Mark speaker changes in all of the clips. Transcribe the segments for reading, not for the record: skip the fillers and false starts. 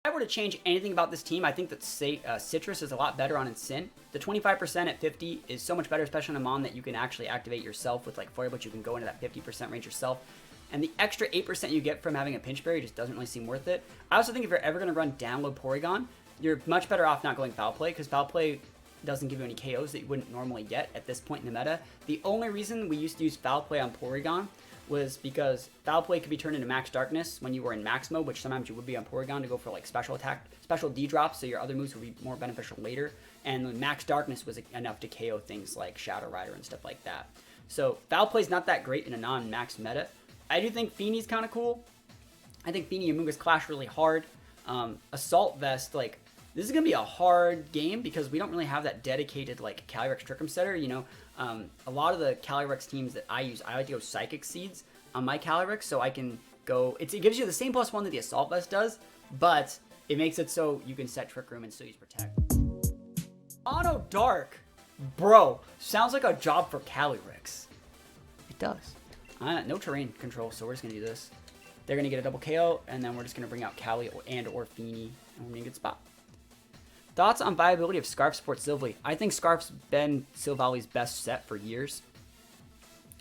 Speaker 1: I were to change anything about this team, I think that Citrus is a lot better on Incin. The 25% at 50 is so much better, especially on a Mon that you can actually activate yourself with like Foil, but you can go into that 50% range yourself. And the extra 8% you get from having a Pinch Berry just doesn't really seem worth it. I also think if you're ever going to run download Porygon, you're much better off not going Foul Play, because Foul Play doesn't give you any KOs that you wouldn't normally get at this point in the meta. The only reason we used to use Foul Play on Porygon was because Foul Play could be turned into Max Darkness when you were in Max mode, which sometimes you would be on Porygon to go for like special attack, special D drops, so your other moves would be more beneficial later. And Max Darkness was enough to KO things like Shadow Rider and stuff like that. So Foul Play is not that great in a non-max meta. I do think Fini's kind of cool. I think Fini and Mungus clash really hard. Assault Vest, like, this is going to be a hard game because we don't really have that dedicated, like, Calyrex Trick Room setter, you know. A lot of the Calyrex teams that I use, I like to go Psychic Seeds on my Calyrex, so I can go... It gives you the same +1 that the Assault Vest does, but it makes it so you can set Trick Room and still use Protect. Mono Dark! Bro, sounds like a job for Calyrex. It does. No terrain control, so we're just going to do this. They're going to get a double KO, and then we're just going to bring out Cali or Fini, and we're in a good spot. Thoughts on viability of Scarf support Silvally? I think Scarf's been Silvally's best set for years.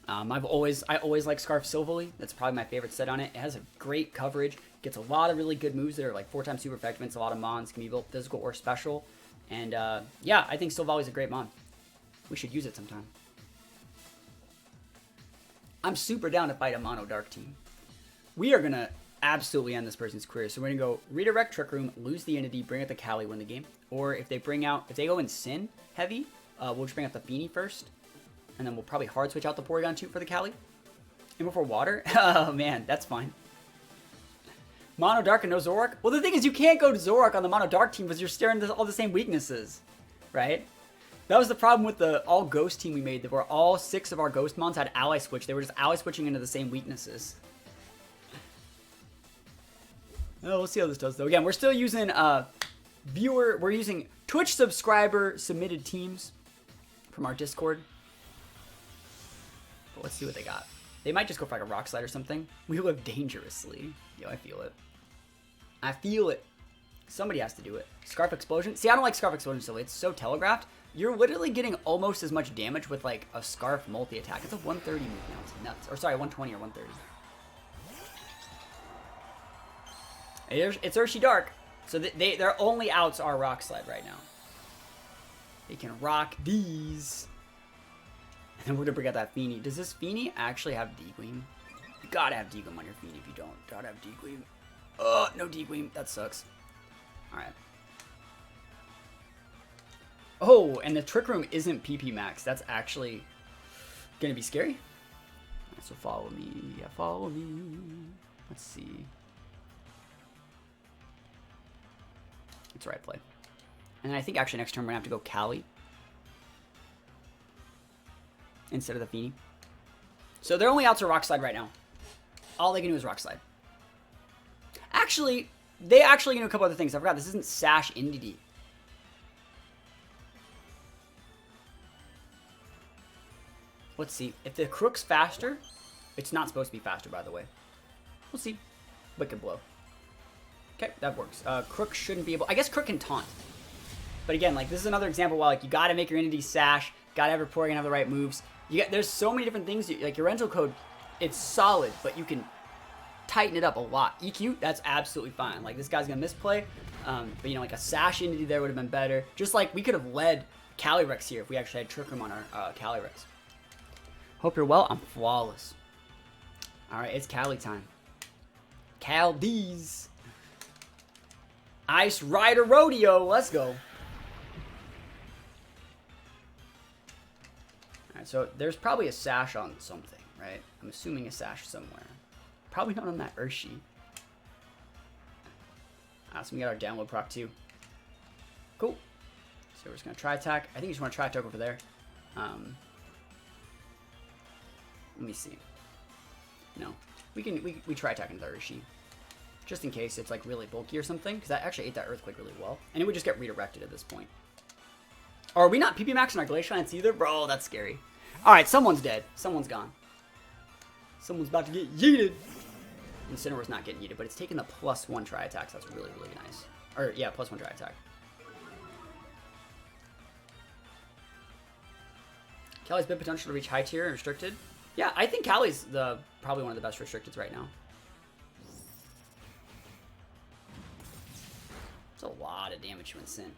Speaker 1: I always like Scarf Silvally. That's probably my favorite set on it. It has a great coverage, gets a lot of really good moves that are like 4x super effectiveness, a lot of Mons, can be both physical or special. And yeah, I think Silvally's a great Mon. We should use it sometime. I'm super down to fight a Mono Dark team. We are going to absolutely end this person's career. So we're going to go redirect Trick Room, lose the Entity, bring out the Cali, win the game. Or if they go Incin heavy, we'll just bring out the Fini first. And then we'll probably hard switch out the Porygon 2 for the Cali. And before water? Oh man, that's fine. Mono Dark and no Zoroark? Well, the thing is you can't go to Zoroark on the Mono Dark team because you're staring at all the same weaknesses. Right? That was the problem with the all Ghost team we made, where all 6 of our Ghost Mons had Ally Switch. They were just Ally Switching into the same weaknesses. Oh, we'll see how this does, though. Again, we're still using we're using Twitch subscriber submitted teams from our Discord. But let's see what they got. They might just go for like a Rock Slide or something. We live dangerously. Yo, I feel it. I feel it. Somebody has to do it. Scarf Explosion. See, I don't like Scarf Explosion so it's so telegraphed. You're literally getting almost as much damage with like a Scarf multi-attack. It's a 130 move now. It's nuts. Or sorry, 120 or 130. It's Urshi Dark. So their only outs are Rock Slide right now. They can rock these. And then we're going to bring out that Fini. Does this Fini actually have D-Gleam? You gotta have D-Gleam on your Fini if you don't. Gotta have D-Gleam. No D-Gleam. That sucks. Alright. Oh, and the Trick Room isn't PP Max. That's actually going to be scary. Right, so follow me. Yeah, follow me. Let's see. It's the right play. And I think actually next turn we're going to have to go Cali instead of the Fini. So their only outs are Rock Slide right now. All they can do is Rock Slide. Actually, they actually can do a couple other things. I forgot, this isn't Sash Entity. Let's see. If the Crook's faster, it's not supposed to be faster, by the way. We'll see. Wicked Blow. Okay, that works. Crook shouldn't be able... I guess Crook can taunt. But again, like, this is another example where, like, you gotta make your Entity Sash, gotta have your Porygon have the right moves. There's so many different things. Like, your rental code, it's solid, but you can tighten it up a lot. EQ, that's absolutely fine. Like, this guy's gonna misplay. But, you know, like, a Sash Entity there would have been better. Just like, we could have led Calyrex here if we actually had Trick Room on our Calyrex. Hope you're well. I'm flawless. Alright, it's Cali time. Caldees. Ice Rider Rodeo. Let's go. Alright, so there's probably a Sash on something, right? I'm assuming a Sash somewhere. Probably not on that Urshi. So we got our download proc too. Cool. So we're just going to try attack. I think you just want to try attack over there. Let me see. No. We try attacking the Urshi. Just in case it's like really bulky or something. Because that actually ate that Earthquake really well. And it would just get redirected at this point. Are we not PP Max on our Glacial Ants either? Bro, that's scary. Alright, someone's dead. Someone's gone. Someone's about to get yeeted. Incineroar's not getting yeeted, but it's taking the +1 try attacks. That's really, really nice. Or, yeah, +1 dry attack. Cali's big potential to reach high tier and restricted. Yeah, I think Cali's probably one of the best restricteds right now. It's a lot of damage to Sin.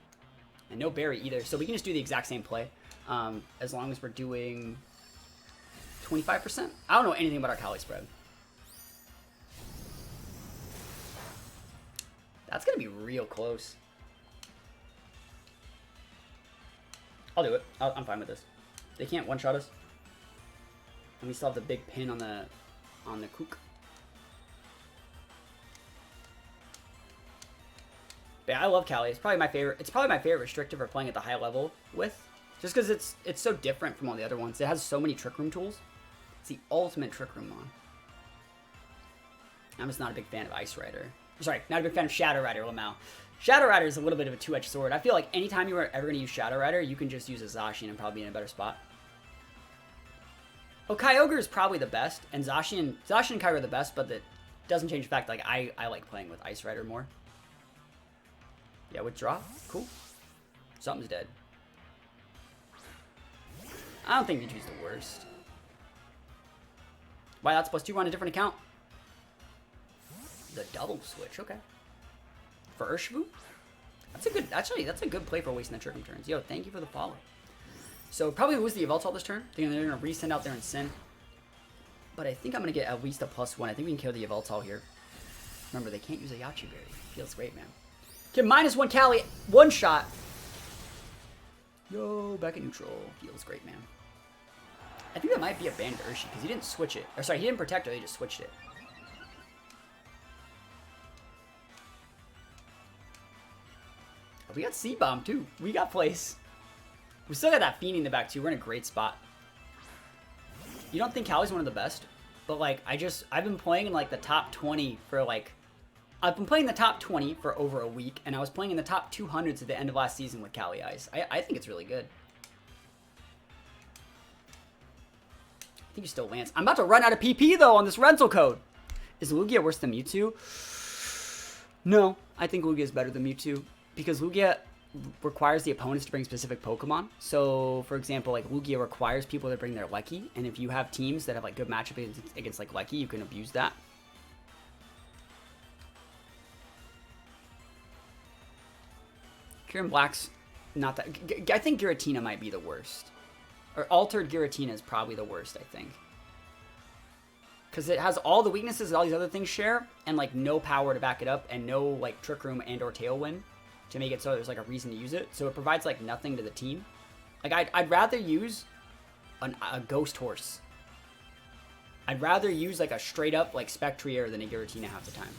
Speaker 1: And no berry either, so we can just do the exact same play. As long as we're doing 25%. I don't know anything about our Cali spread. That's going to be real close. I'll do it. I'm fine with this. They can't one-shot us. And we still have the big pin on the kook. But yeah, I love Cali. It's probably my favorite. It's probably my favorite restrictive for playing at the high level with. Just because it's so different from all the other ones. It has so many trick room tools. It's the ultimate trick room mon. I'm just not a big fan of Ice Rider. Sorry, not a big fan of Shadow Rider, Lamau. Shadow Rider is a little bit of a two-edged sword. I feel like anytime you are ever going to use Shadow Rider, you can just use a Zacian and probably be in a better spot. Well, Kyogre is probably the best, and Zacian and Kyogre are the best, but that doesn't change the fact like I like playing with Ice Rider more. Yeah, withdraw. Cool. Something's dead. I don't think Mewtwo's the worst. Why, that's +2 on a different account. The double switch, okay. For Urshifu? That's a good play for wasting the trick room turns. Yo, thank you for the follow. So probably lose the Yveltal this turn. They're gonna resend out there and Sin. But I think I'm gonna get at least a +1. I think we can kill the Yveltal here. Remember, they can't use a Yachi Berry. Feels great, man. Get -1 Cali, one shot. Yo, back at neutral. Feels great, man. I think that might be a banned Urshi because he didn't switch it. Or sorry, he didn't protect it, he just switched it. We got C-Bomb too. We got place. We still got that Fini in the back too. We're in a great spot. You don't think Cali's one of the best? But like, I've been playing in like the top 20 for like, I've been playing the top 20 for over a week, and I was playing in the top 200s at the end of last season with Cali Ice. I think it's really good. I think you still Lance. I'm about to run out of PP though on this rental code. Is Lugia worse than Mewtwo? No, I think Lugia is better than Mewtwo. Because Lugia requires the opponents to bring specific Pokemon. So, for example, like Lugia requires people to bring their Lecky, and if you have teams that have like good matchup against like Lecky, you can abuse that. Kieran Black's not that. I think Giratina might be the worst, or Altered Giratina is probably the worst. I think because it has all the weaknesses that all these other things share, and like no power to back it up, and no like Trick Room and or Tailwind to make it so there's like a reason to use it. So it provides like nothing to the team. Like I'd rather use a Ghost Horse. I'd rather use like a straight up like Spectrier than a Giratina half the time.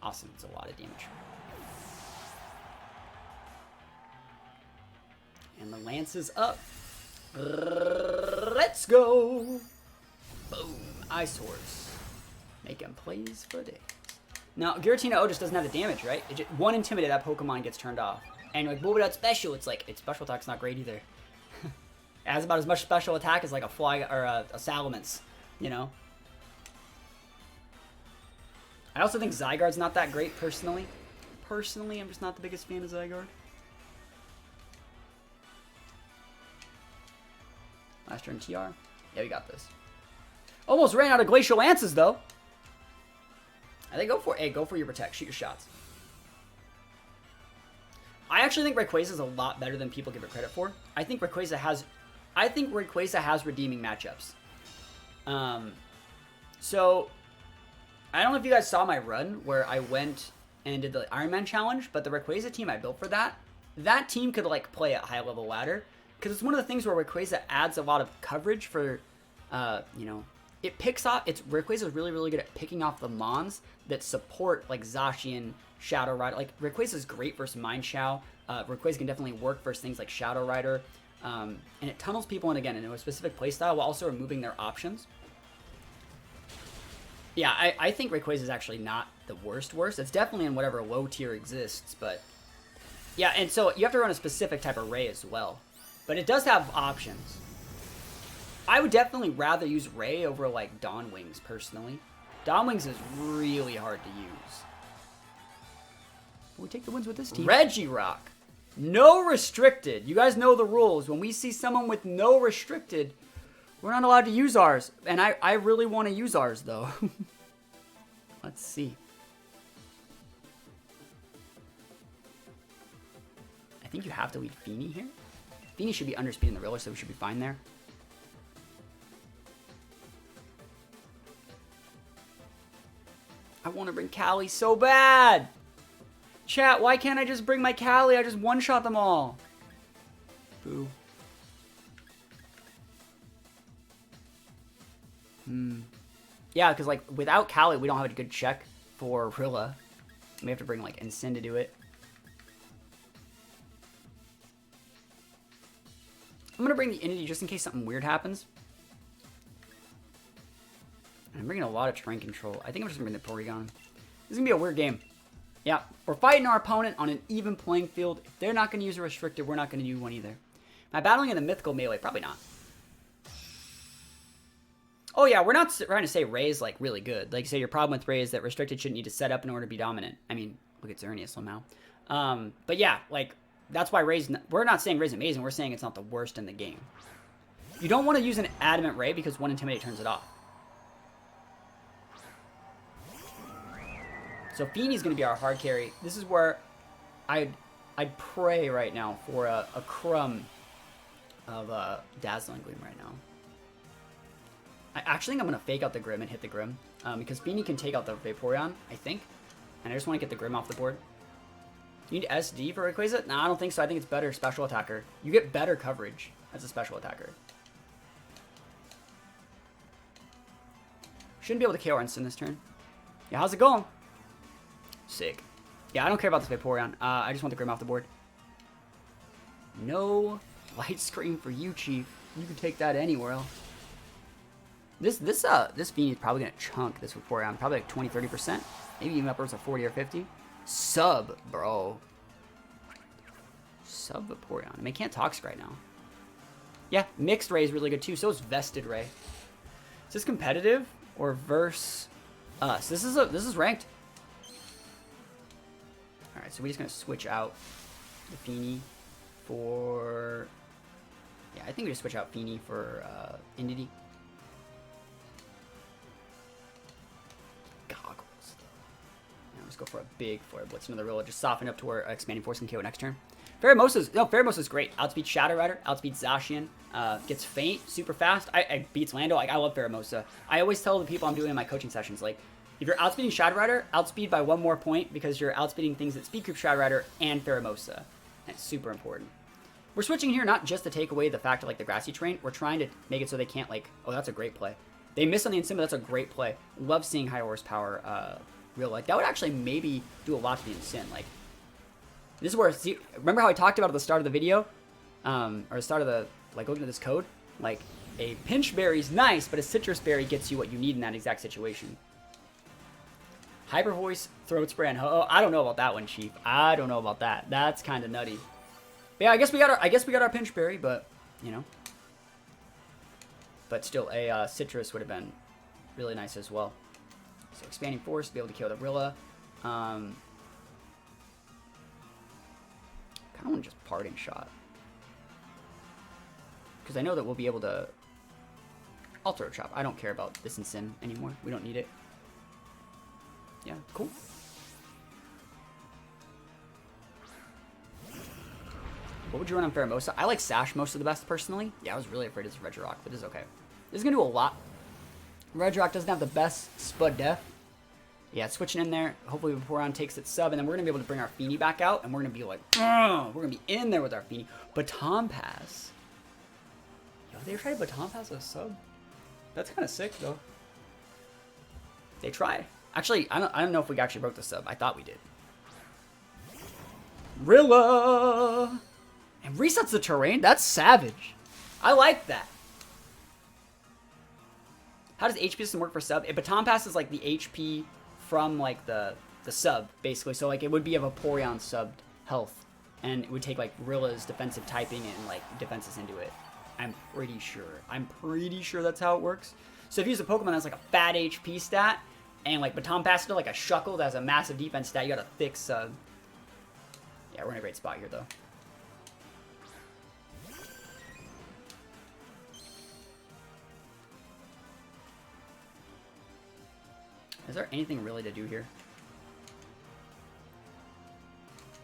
Speaker 1: Awesome, it's a lot of damage. And the lance is up. Let's go. Boom, Ice Horse. Making plays for days. Now, Giratina O just doesn't have the damage, right? It just, one Intimidate, that Pokemon gets turned off. And like, but without special, it's like, its special attack's not great either. It has about as much special attack as like a Fly or a Salamence, you know? I also think Zygarde's not that great, personally. Personally, I'm just not the biggest fan of Zygarde. Last turn TR. Yeah, we got this. Almost ran out of Glacial Lances, though. I think go for it. Hey, go for your Protect. Shoot your shots. I actually think Rayquaza is a lot better than people give it credit for. I think Rayquaza has redeeming matchups. So I don't know if you guys saw my run where I went and did the Iron Man challenge, but the Rayquaza team I built for that team could like play at high level ladder because it's one of the things where Rayquaza adds a lot of coverage for, you know, it picks off. Rayquaza is really, really good at picking off the mons that support like Zacian, Shadow Rider. Like Rayquaza is great versus Mind Shao. Rayquaza can definitely work versus things like Shadow Rider, and it tunnels people in again into a specific playstyle while also removing their options. Yeah, I think Rayquaza is actually not the worst. It's definitely in whatever low tier exists, but yeah, and so you have to run a specific type of Ray as well, but it does have options. I would definitely rather use Ray over like Dawn Wings personally. Dawn Wings is really hard to use. We take the wins with this team. Regirock. No restricted. You guys know the rules. When we see someone with no restricted, we're not allowed to use ours. And I really want to use ours, though. Let's see. I think you have to lead Fini here. Fini should be underspeeding the Rilla, so we should be fine there. I want to bring Callie so bad. Chat, why can't I just bring my Callie? I just one-shot them all. Boo. Yeah, because, like, without Callie, we don't have a good check for Rilla. We have to bring, like, Ensign to do it. I'm going to bring the Entity just in case something weird happens. I'm bringing a lot of terrain control. I think I'm just going to bring the Porygon. This is going to be a weird game. Yeah, we're fighting our opponent on an even playing field. If they're not going to use a restricted, we're not going to use one either. Am I battling in the mythical melee? Probably not. Oh yeah, we're not trying to say Ray is like really good. Like you say, your problem with Ray is that restricted shouldn't need to set up in order to be dominant. I mean, look at Xerneas somehow. But yeah, like that's why Ray's. We're not saying Ray's amazing. We're saying it's not the worst in the game. You don't want to use an Adamant Ray because one Intimidate turns it off. So Fini's going to be our hard carry. This is where I'd pray right now for a crumb of Dazzling Gleam right now. I actually think I'm going to fake out the Grim and hit the Grim. Because Fini can take out the Vaporeon, I think. And I just want to get the Grim off the board. You need SD for Rayquaza? No, I don't think so. I think it's better special attacker. You get better coverage as a special attacker. Shouldn't be able to KO Ensign this turn. Yeah, how's it going? Sick. Yeah, I don't care about this Vaporeon. I just want the Grim off the board. No light screen for you, Chief. You can take that anywhere else. This Fini is probably gonna chunk this Vaporeon. Probably like 20-30%. Maybe even upwards of 40 or 50. Sub, bro. Sub Vaporeon. I mean, I can't Toxic right now. Yeah, Mixed Ray is really good too. So is Vested Ray. Is this competitive or verse us? This is ranked. Alright, so we're just going to switch out the Fini for... Yeah, I think we just switch out Fini for Entity. Goggles. Now let's go for a big Flare Blitz. Another Rilla. Just soften up to where Expanding Force can KO next turn. Pheromosa's great. Outspeeds Shadow Rider, outspeeds Zacian, gets Faint super fast. I beats Lando. Like, I love Pheromosa. I always tell the people I'm doing in my coaching sessions, like, if you're outspeeding Shadow Rider, outspeed by one more point because you're outspeeding things that speed group Shadow Rider and Pheromosa. And it's super important. We're switching here not just to take away the fact of like the grassy terrain. We're trying to make it so they can't like, oh, that's a great play. They miss on the Ensign, but that's a great play. Love seeing high horsepower real. Like that would actually maybe do a lot to the Ensign. Like this is where, see, remember how I talked about at the start of the video? Or the start of the, like looking at this code? Like a Pinch Berry's nice, but a Citrus Berry gets you what you need in that exact situation. Hyper Voice, Throat Spray, and oh, I don't know about that one, Chief. I don't know about that. That's kind of nutty. But yeah, I guess we got our Pinch Berry, but you know. But still, a Citrus would have been really nice as well. So Expanding Force, be able to kill the Rilla. Kind of want to just Parting Shot. Because I know that we'll be able to... I'll Throat Chop. I don't care about this Ensign anymore. We don't need it. Yeah, cool. What would you run on Pheromosa? I like Sash most of the best, personally. Yeah, I was really afraid it's Regirock, but it's okay. This is going to do a lot. Regirock doesn't have the best Spud Def. Yeah, switching in there. Hopefully Vaporeon takes its sub, and then we're going to be able to bring our Fini back out, and we're going to be like, we're going to be in there with our Fini. Baton Pass. Yo, they tried Baton Pass as a sub? That's kind of sick, though. They tried. Actually, I don't know if we actually broke the sub. I thought we did. Rilla! And resets the terrain? That's savage. I like that. How does HP system work for sub? A Baton Pass is like the HP from like the sub, basically. So like it would be a Vaporeon sub health. And it would take like Rilla's defensive typing and like defenses into it. I'm pretty sure that's how it works. So if you use a Pokemon that's like a fat HP stat, and like Baton Pass to like a Shuckle that has a massive defense stat, you got a thick sub. Yeah, we're in a great spot here, though. Is there anything really to do here?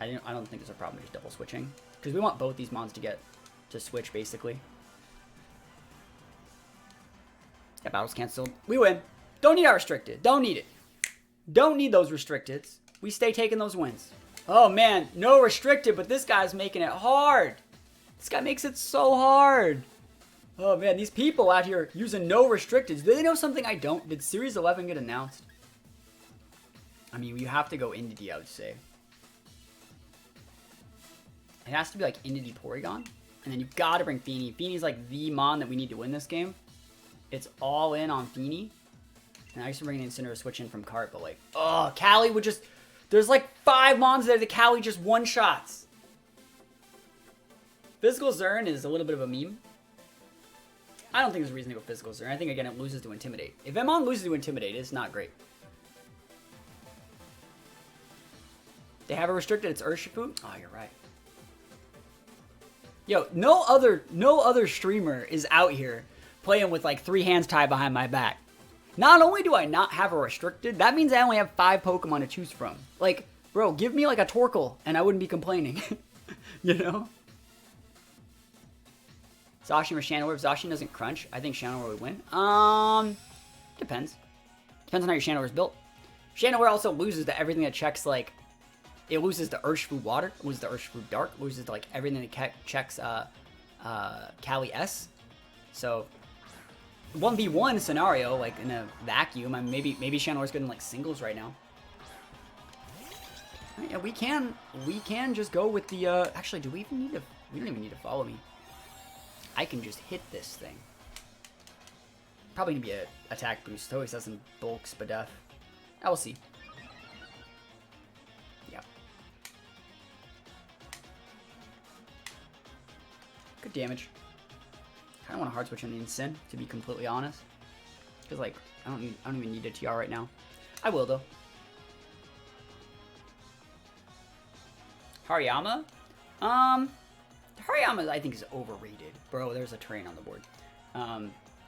Speaker 1: I don't think there's a problem just double switching. Because we want both these mons to get to switch, basically. Yeah, battle's canceled. We win. Don't need our restricted. Don't need it. Don't need those restricteds. We stay taking those wins. Oh, man. No restricted, but this guy's making it hard. This guy makes it so hard. Oh, man. These people out here using no restricteds. Do they know something I don't? Did Series 11 get announced? I mean, you have to go Entity, I would say. It has to be like Entity Porygon. And then you've got to bring Fini. Fini's like the mon that we need to win this game. It's all in on Fini. And I used to bring an Incineroar switch in from Cart, but like, oh, Callie would just... There's like 5 mons there that Callie just one-shots. Physical Zern is a little bit of a meme. I don't think there's a reason to go Physical Zern. I think, again, it loses to Intimidate. If Emon loses to Intimidate, it's not great. They have a restricted, it's Urshifu. Oh, you're right. Yo, no other streamer is out here playing with like 3 hands tied behind my back. Not only do I not have a restricted, that means I only have 5 Pokemon to choose from. Like, bro, give me like a Torkoal and I wouldn't be complaining. You know? Zacian or Chandelure. If Zacian doesn't crunch, I think Chandelure would win. Depends. Depends on how your Chandelure is built. Chandelure also loses to everything that checks like... It loses to Urshifu Water, loses to Urshifu Dark, loses to like everything that checks Cali S. So 1v1 scenario, like in a vacuum, I mean, maybe Chandelure's good in like singles right now. Right, yeah, we can just go with the actually, do we even need to? We don't even need to follow me. I can just hit this thing. Probably gonna be an attack boost. It always has some bulk Spadef. I will see. Good damage. I kind of want to hard switch on the Incin, to be completely honest. Because like I don't even need a TR right now. I will though. Hariyama? Hariyama I think is overrated. Bro, there's a train on the board.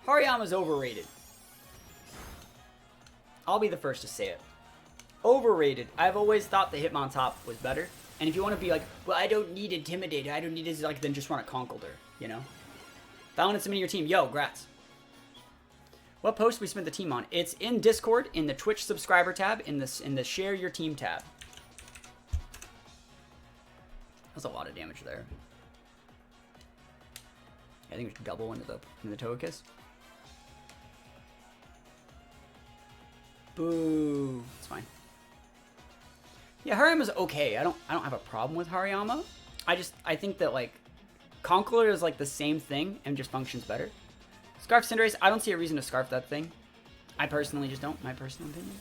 Speaker 1: Hariyama's overrated. I'll be the first to say it. Overrated. I've always thought the Hitmontop was better. And if you want to be like, well, I don't need Intimidate, I don't need this, like, then just run a Conkeldurr, you know? If I want to submit your team, yo, grats. What post we spent the team on? It's in Discord, in the Twitch subscriber tab, in the Share Your Team tab. That's a lot of damage there. I think we should double into the Togekiss. Boo. It's fine. Yeah, Hariyama's okay. I don't have a problem with Hariyama. I think that like Conkeldurr is like the same thing and just functions better. Scarf Cinderace, I don't see a reason to scarf that thing. I personally just don't, my personal opinion.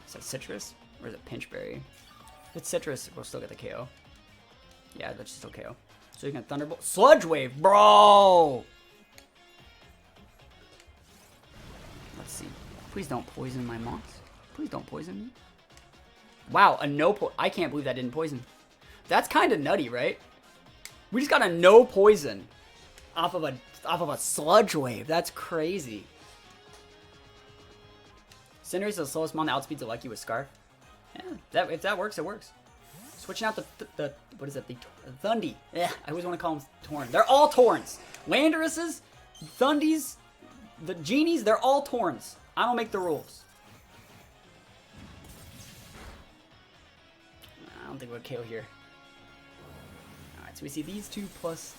Speaker 1: Is that Citrus? Or is it Pinchberry? If it's Citrus, we'll still get the KO. Yeah, that's still KO. So you can Thunderbolt. Sludge Wave, bro! Let's see. Please don't poison my moss. Please don't poison me. Wow, a no po- I can't believe that didn't poison. That's kind of nutty, right? We just got a no poison off of a Sludge Wave. That's crazy. Cinderace is the slowest mon that outspeeds a Lucky with Scarf. Yeah, if that works, it works. Switching out the what is it? The Thundy. Yeah, I always want to call them Torn. They're all Torns. Landorus's, Thundies, the Genies, they're all Torns. I don't make the rules. I don't think we'll KO here. Alright, so we see these two plus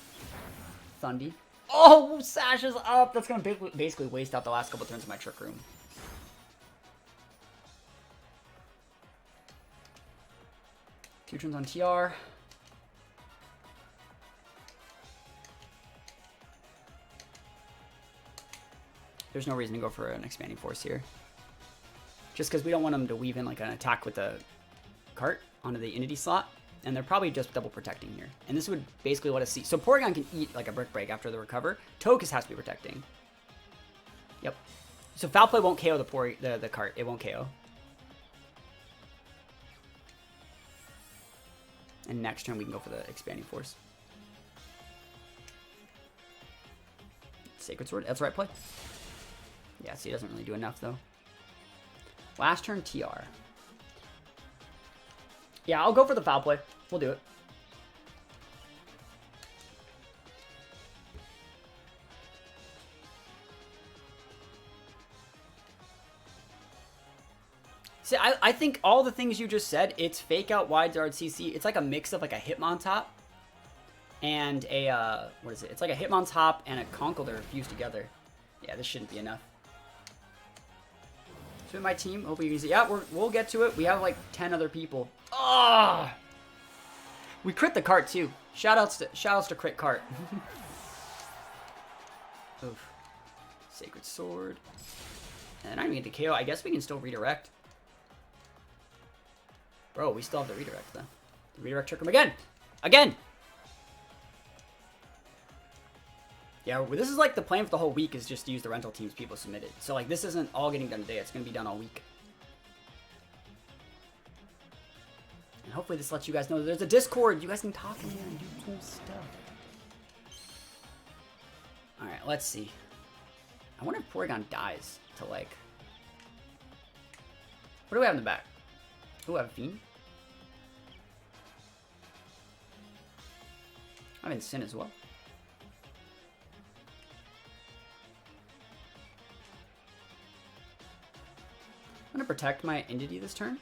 Speaker 1: Thundy. Oh, Sash is up! That's going to basically waste out the last couple turns of my Trick Room. Two turns on TR. There's no reason to go for an Expanding Force here. Just because we don't want them to weave in like an attack with the cart onto the Entity slot. And they're probably just double protecting here. And this would basically let us see. So Porygon can eat like a Brick Break after the recover. Togekiss has to be protecting. Yep. So Foul Play won't KO the cart. It won't KO. And next turn we can go for the expanding force. Sacred Sword. That's the right play. Yeah, see, it doesn't really do enough though. Last turn TR. Yeah, I'll go for the foul play. We'll do it. See, I think all the things you just said, it's fake out, wide guard, CC. It's like a mix of like a Hitmontop and a, what is it? It's like a Hitmontop and a Conkle that are fused together. Yeah, this shouldn't be enough. So my team, hopefully you can see. Yeah, we'll get to it. We have like 10 other people. Oh! We crit the cart too. Shoutouts to crit cart. Oof. Sacred Sword. And I need to KO. I guess we can still redirect. Bro, we still have the redirect though. The redirect trick him again! Again! Yeah, this is like the plan for the whole week is just to use the rental teams people submitted. So like this isn't all getting done today, it's gonna be done all week. And hopefully this lets you guys know that there's a Discord. You guys can talk in there and do cool stuff. Alright, let's see. I wonder if Porygon dies to like... What do we have in the back? Oh, I have a Fini. I have Sin as well. I'm gonna protect my Entity this turn.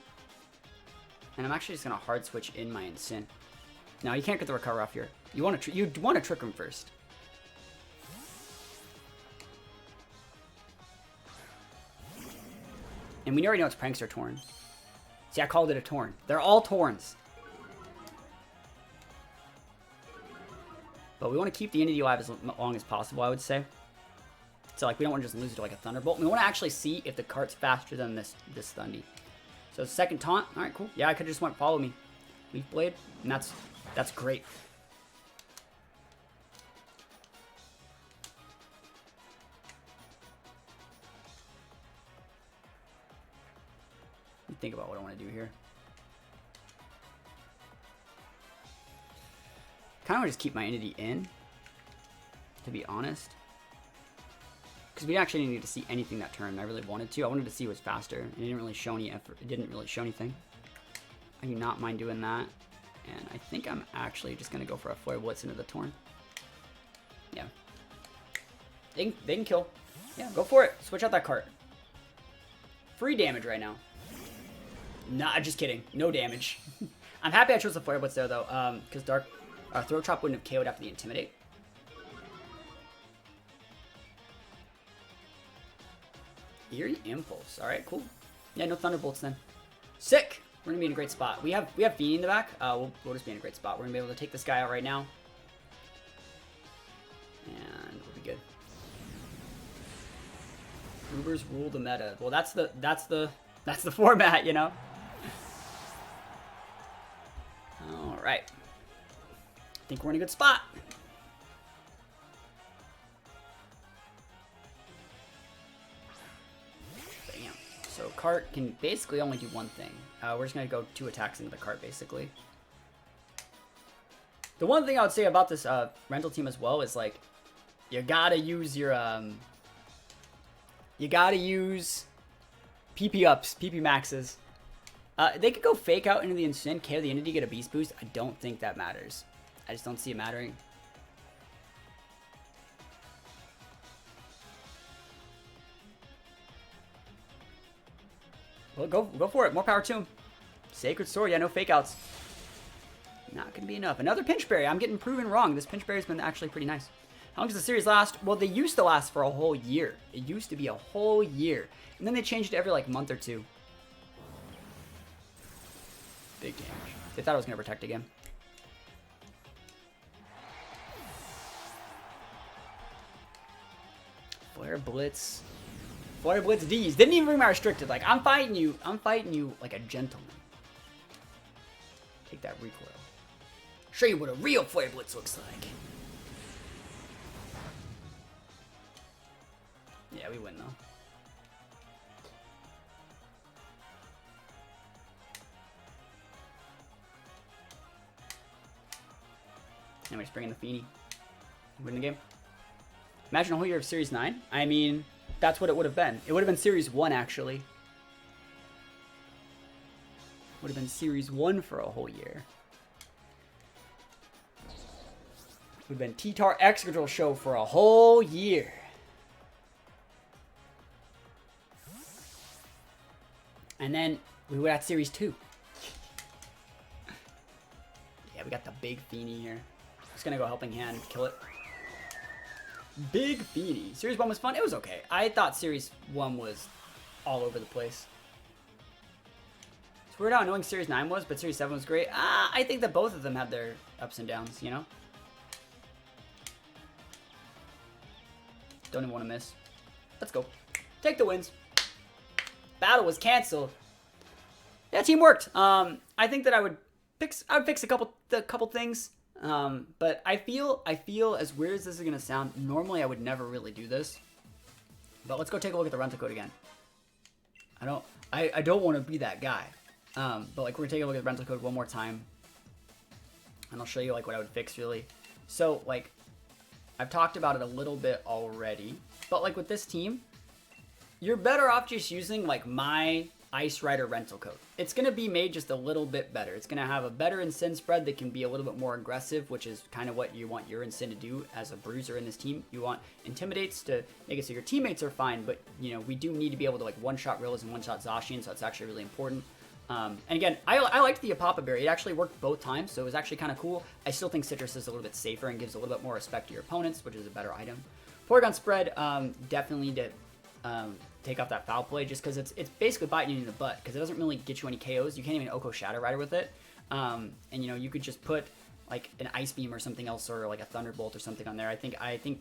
Speaker 1: And I'm actually just gonna hard switch in my Sin. No, you can't get the recover off here. You want to trick him first. And we already know it's Prankster Torn. See, I called it a Torn. They're all Torns. But we want to keep the Entity alive as long as possible, I would say. So, like, we don't want to just lose it to, like, a Thunderbolt. We want to actually see if the cart's faster than this Thundy. So, second taunt. All right, cool. Yeah, I could just went follow me. Leaf Blade. And that's great. Let me think about what I want to do here. Kind of want to just keep my Entity in, to be honest. Because we actually didn't need to see anything that turn. I really wanted to. I wanted to see who was faster. And it didn't really show any effort. It didn't really show anything. I do not mind doing that. And I think I'm actually just going to go for a Flare Blitz into the Torn. Yeah. They can kill. Yeah, go for it. Switch out that cart. Free damage right now. Nah, just kidding. No damage. I'm happy I chose the Flare Blitz there, though. Because Throat Chop wouldn't have KO'd after the Intimidate. Eerie Impulse. Alright, cool. Yeah, no Thunderbolts then. Sick! We're gonna be in a great spot. We have Fini in the back. We'll just be in a great spot. We're gonna be able to take this guy out right now. And we'll be good. Ubers rule the meta. Well, that's the format, you know? Alright. I think we're in a good spot. Bam. So cart can basically only do one thing. We're just going to go 2 attacks into the cart, basically. The one thing I would say about this rental team as well is, like, you gotta use your, you gotta use PP ups, PP maxes. They could go fake out into the Instant, KO the Entity, get a Beast Boost. I don't think that matters. I just don't see it mattering. Well, go for it. More power to him. Sacred Sword. Yeah, no fake outs. Not going to be enough. Another Pinch Berry. I'm getting proven wrong. This Pinch Berry's been actually pretty nice. How long does the series last? Well, they used to last for a whole year. It used to be a whole year. And then they changed it every, like, month or 2. Big damage. They thought I was going to protect again. Flare Blitz. Flare Blitz D's. Didn't even bring my restricted. Like, I'm fighting you like a gentleman. Take that recoil. Show you what a real Flare Blitz looks like. Yeah, we win though. And we just bring in the Fini. Win the game. Imagine a whole year of Series 9. I mean, that's what it would have been. It would have been Series 1, actually. Would have been Series 1 for a whole year. Would have been T-Tar X-Control show for a whole year. And then we would have Series 2. Yeah, we got the big Fini here. Just gonna go helping hand, kill it. Big Fini. Series 1 was fun. It was okay. I thought Series 1 was all over the place. It's weird how annoying Series 9 was, but Series 7 was great. I think that both of them had their ups and downs, you know? Don't even want to miss. Let's go. Take the wins. Battle was canceled. Yeah, team worked. I think that I would fix a couple things. But I feel as weird as this is gonna sound, normally I would never really do this. But let's go take a look at the rental code again. I don't want to be that guy. But like we're gonna take a look at the rental code one more time. And I'll show you like what I would fix really. So like I've talked about it a little bit already, but like with this team, you're better off just using like my Ice Rider rental code. It's going to be made just a little bit better. It's going to have a better Incin spread that can be a little bit more aggressive, which is kind of what you want your Incin to do as a bruiser in this team. You want Intimidates to make it so your teammates are fine, but you know, we do need to be able to like one-shot Rillas and one-shot Zacian, so it's actually really important. And again, I liked the Apapa berry. It actually worked both times, so it was actually kind of cool. I still think Citrus is a little bit safer and gives a little bit more respect to your opponents, which is a better item. Porygon spread, definitely need to take off that foul play just because it's basically biting you in the butt because it doesn't really get you any KOs. You can't even Oko Shadow Rider with it. And you know, you could just put like an Ice Beam or something else or like a Thunderbolt or something on there. I think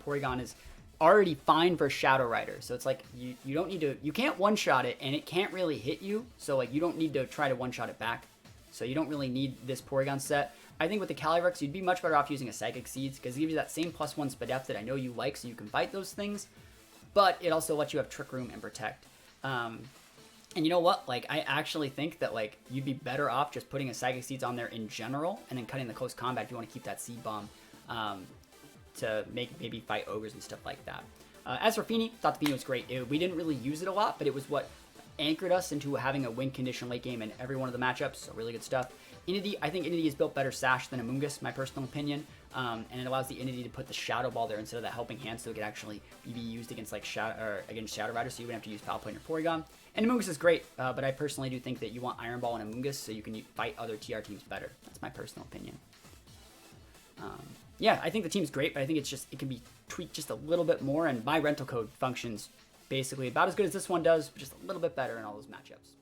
Speaker 1: Porygon is already fine for Shadow Rider. So it's like you don't need to, you can't one-shot it and it can't really hit you. So like you don't need to try to one-shot it back. So you don't really need this Porygon set. I think with the Calyrex, you'd be much better off using a Psychic Seeds because it gives you that same +1 Spadef that I know you like so you can fight those things. But it also lets you have Trick Room and Protect. And you know what? Like, I actually think that, like, you'd be better off just putting a Psychic Seeds on there in general and then cutting the close combat if you want to keep that Seed Bomb to maybe fight Ogres and stuff like that. As for Fini, thought the Fini was great. We didn't really use it a lot, but it was what anchored us into having a win condition late game in every one of the matchups, so really good stuff. Entity, I think Entity has built better Sash than Amoonguss, my personal opinion, and it allows the Entity to put the Shadow Ball there instead of that helping hand, so it could actually be used against like Shadow Rider, so you wouldn't have to use Foul Play in your Porygon. And Amoonguss is great, but I personally do think that you want Iron Ball and Amoonguss so you can fight other TR teams better. That's my personal opinion. Yeah, I think the team's great, but I think it can be tweaked just a little bit more, and my rental code functions basically about as good as this one does, but just a little bit better in all those matchups.